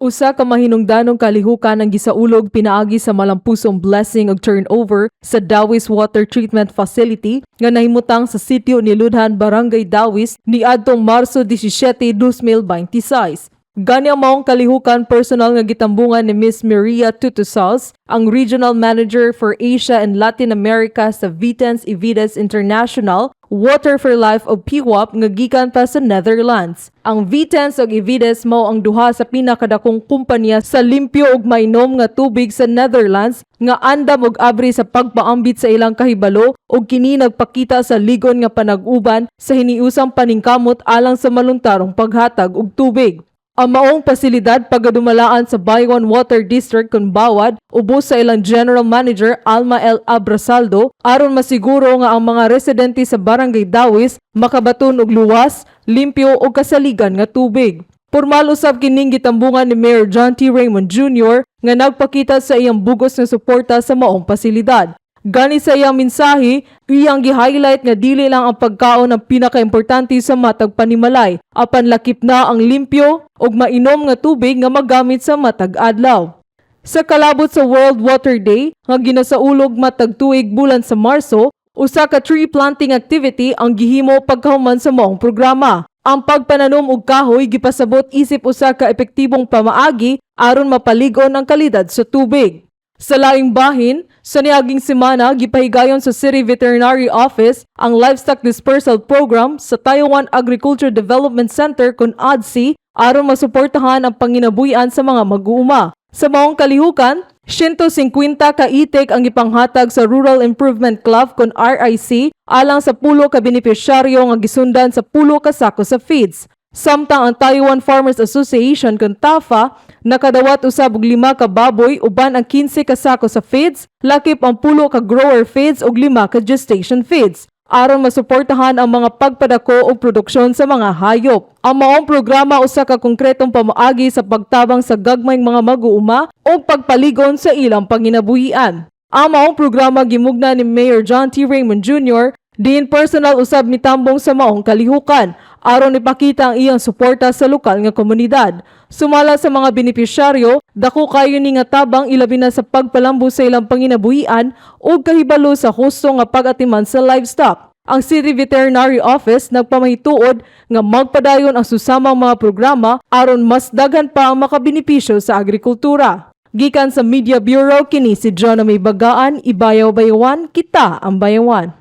Usa ka mahinungdanong kalihukan ang gisaulog pinaagi sa malampusong blessing og turnover sa Dawis Water Treatment Facility nga nahimutang sa sitio ni Ludhan, Barangay Dawis niadtong Marso 17, 2026. Gani ang maong kalihukan personal nga gitambungan ni Miss Maria Tutusals, ang Regional Manager for Asia and Latin America sa Vitens Evides International Water for Life o PWAP nga gikan pa sa Netherlands. Ang Vitens ug Evides mao ang duha sa pinakadakong kumpanya sa limpyo ug mainom nga tubig sa Netherlands nga andam og abri sa pagpaambit sa ilang kahibalo ug kini nagpakita sa ligon nga panag-uban sa hiniusang paningkamot alang sa maluntarong paghatag og tubig. Ang maong pasilidad pagadumalaan sa Baywan Water District kon bawad ubos sa ilang General Manager Alma L. Abrasaldo aron masiguro nga ang mga residente sa Barangay Dawis makabaton og luwas, limpyo ug kasaligan nga tubig. Pormal usab kining gitambungan ni Mayor John T. Raymond Jr. nga nagpakita sa iyang bugos nga suporta sa maong pasilidad. Gani sa iyang mensahe, iyang gi-highlight nga dili lang ang pagkaon ang pinakaimportante sa matag panimalay, apan lakip na ang limpyo ug mainom nga tubig nga magamit sa matag adlaw. Sa kalabot sa World Water Day nga ginasaulog matag tuig bulan sa Marso, usa ka tree planting activity ang gihimo pagkahuman sa maong programa. Ang pagpananom og kahoy gipasabot isip usa ka epektibong pamaagi aron mapaligon ang kalidad sa tubig. Sa laing bahin, sa niaging semana, gipahigayon sa City Veterinary Office ang Livestock Dispersal Program sa Taiwan Agriculture Development Center kun ADSI aron masuportahan ang panginabuhian sa mga mag-uuma. Sa maong kalihukan, 150 ka itik ang ipanghatag sa Rural Improvement Club kun RIC alang sa 10 ka benepisyaryo nga gisundan sa 10 ka sako sa feeds. Samtang ang Taiwan Farmers Association kun TAFA nakadawat usab og 5 ka baboy uban ang 15 ka sako sa feeds, lakip ang 10 ka grower feeds ug 5 ka gestation feeds aron masuportahan ang mga pagpadako og produksyon sa mga hayop. Ang maong programa usa ka konkretong pamaagi sa pagtabang sa gagmayng mga mag-uuma ug pagpaligon sa ilang panginabuhian. Ang maong programa gimugna ni Mayor John T. Raymond Jr. Diin personal usab mitambong sa maong kalihukan aron ipakita ang iyang suporta sa lokal nga komunidad. Sumala sa mga benepisyaryo, dako kayo ni nga tabang ilabi na sa pagpalambo sa ilang panginabuhian ug kahibalo sa husto nga pag-atiman sa livestock. Ang City Veterinary Office nagpamahituod nga magpadayon ang susamang mga programa aron mas daghan pa ang makabenepisyo sa agrikultura. Gikan sa Media Bureau kini si John May Bagaan, Ibayaw Bayawan, kita ang bayawan.